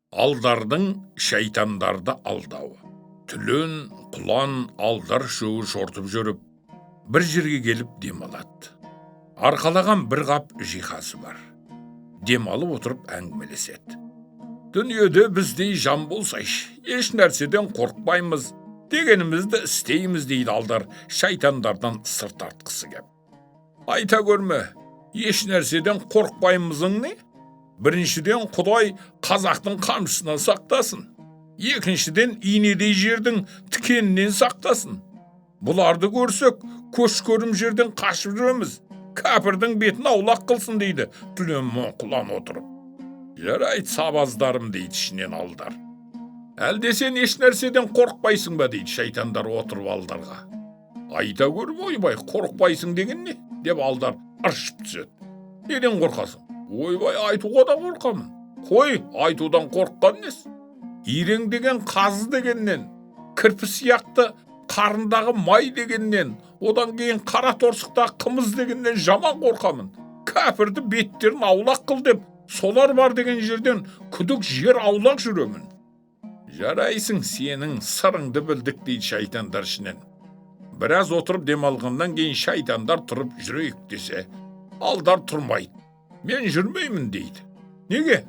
Алдардың шайтандарды алдауы. Түлен, құлан, алдар шөгі шортып жүріп, бір жерге келіп демалады. Арқалаған бір қап жиһазы бар. Демалып отырып әңгімелеседі. Дүниеде біздей жан болсайшы, еш нәрседен қорықпаймыз, дегенімізді істейміз дейді алдар шайтандардан сыр тартқысы кеп. Айта көрме, еш нәрседен қорықпаймызың не? Біріншіден Құдай қазақтың қамшысына сақтасын. Екіншіден инедей жердің тікенінен сақтасын. Бұларды көрсек, көш көрім жерден қашып жүреміз. Кәпірдің бетін аулақ қылсын дейді Түлен құлан отырып. Жарайды сабаздарым дейді ішінен алдар. Әлде сен еш нәрседен қорықпайсың ба дейді шайтандар отырып алдарға. Айта көріп ойбай қорықпайсың деген не? Деп алдар ыршып түседі. Неден қорқасың? Ойбай айтуға да қорқамын. Қой, айтудан қорыққан нес? Ирең деген қазы дегеннен, кірпі сияқты қарындағы май дегеннен, одан кейін қара торсықтағы қымыз дегеннен жаман қорқамын. Кәпірді беттерін аулақ қыл деп, солар бар деген жерден күдік жер аулақ жүремін. Жарайсың, сенің сырыңды білдік дейді шайтандар ішінен. Біраз отырып демалғаннан кейін шайтандар тұрып жүрейік десе, алдар тұрмайды. Мен жүрмеймін дейді. Неге?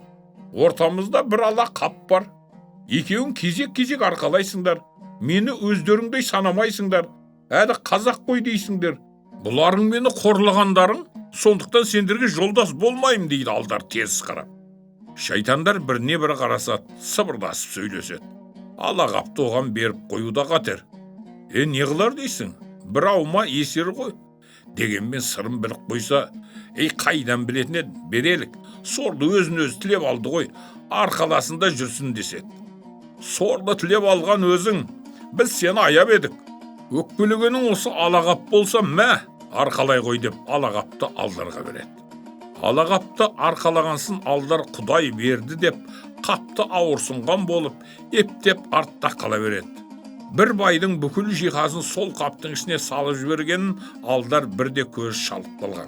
Ортамызда бір ала қап бар. Екеуің кезек-кезек арқалайсыңдар. Мені өздеріңдей санамайсыңдар. Әді қазақ қой дейсіңдер. Бұларың мені қорлағандарың, сондықтан сендерге жолдас болмайым дейді алдар теріс қарап. Шайтандар біріне бірі қарасады, сыбырдасып сөйлеседі. Ала қапты оған беріп қою да қатер. Не қылар дейсің? Бір аума есер ғой. Дегенмен сырын біліп қойса, қайдан білетін еді, берелік. Сорды өзін-өзі тілеп алды ғой, арқаласында жүрсін деседі. Сорды тілеп алған өзің, біз сені аяп едік. Өкпелегенің осы алағап болса, мә, арқалай ғой деп алағапты алдарға береді. Алағапты арқалағансын алдар Құдай берді деп, қапты ауырсынған болып, ептеп артта қала береді. Бір байдың бүкіл жиһазын сол қаптың ішіне салып жібергенін алдар бірде көз шалып қалған.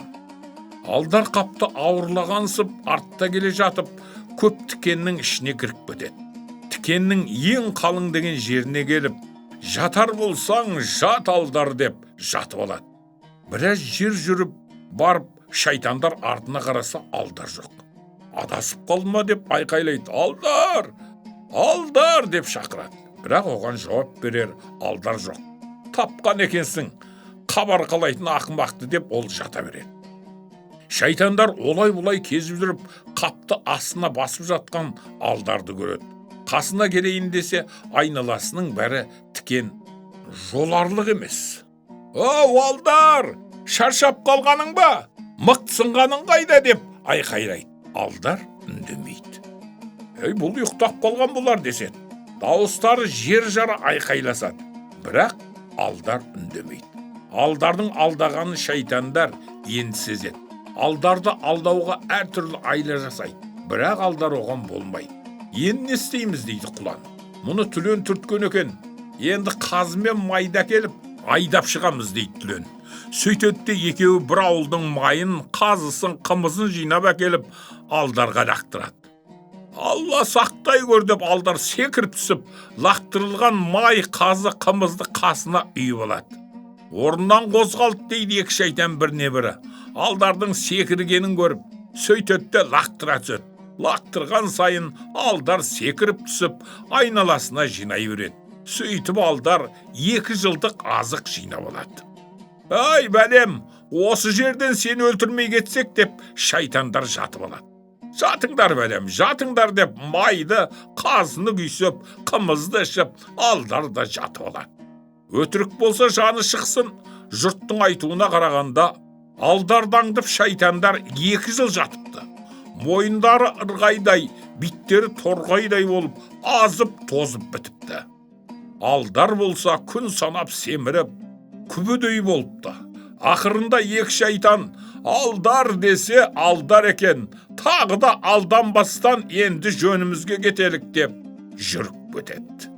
Алдар қапты ауырлағансып артта келе жатып, көп тікеннің ішіне кіріп кетеді. Тікеннің ең қалың деген жеріне келіп, жатар болсаң жат алдар деп жатып алады. Біраз жер жүріп барып, шайтандар артына қараса алдар жоқ. Адасып қалма деп айқайлайды. Алдар! Алдар деп шақырады. Бірақ оған жауап берер алдар жоқ. Тапқан екенсің, қабар қалайтын ақымақты деп ол жата береді. Шайтандар олай-бұлай кезіп жүріп, қапты астына басып жатқан алдарды көреді. Қасына келейін десе, айналасының бәрі тікен, жоларлық емес. О, алдар! Шаршап қалғаның ба? Мықтсынғаның қайда деп айқайлайды. Алдар үндемейді. Бұл ұйықтап қалған болар деседі. Дауыстары жер жара айқайласады. Бірақ алдар үндемейді. Алдардың алдағанын шайтандар енді сезеді. Алдарды алдауға әртүрлі айла жасайды. Бірақ алдар оған болмайды. Енді не істейміз дейді құлан. Мұны Түлен түрткен екен. Енді қазымен майда келіп, айдап шығамыз дейді Түлен. Сөйтетте екеуі бір ауылдың майын, қазысын, қымызын жинап әкеліп, алдарға лақтырады. Алла сақтай көр деп алдар секіріп түсіп, лақтырылған май, қазы, қымызды қасына үйіп алады. Орнынан қозғалды дейді екі шайтан біріне бірі. Алдардың секіргенін көріп, сөйтетте лақтыра түседі. Лақтырған сайын алдар секіріп түсіп, айналасына жинай береді. Сөйтіп алдар 2 жылдық азық жинап алады. Ай бәлем, осы жерден сені өлтірмей кетсек деп шайтандар жатып алады. Жатыңдар бәлем, жатыңдар деп майды, қазыны күйсеп, қымызды ішіп, алдар да жатып алады. Өтірік болса жаны шықсын, жұрттың айтуына қарағанда, алдардаңдып шайтандар 2 жыл жатыпты. Мойындары ырғайдай, биттері торғайдай болып, азып, тозып бітіпті. Алдар болса күн санап семіріп, күбідей болыпты. Ақырында 2 шайтан алдар десе алдар екен, тағы да алданбастан енді жөнімізге кетелік деп жүріп кетеді.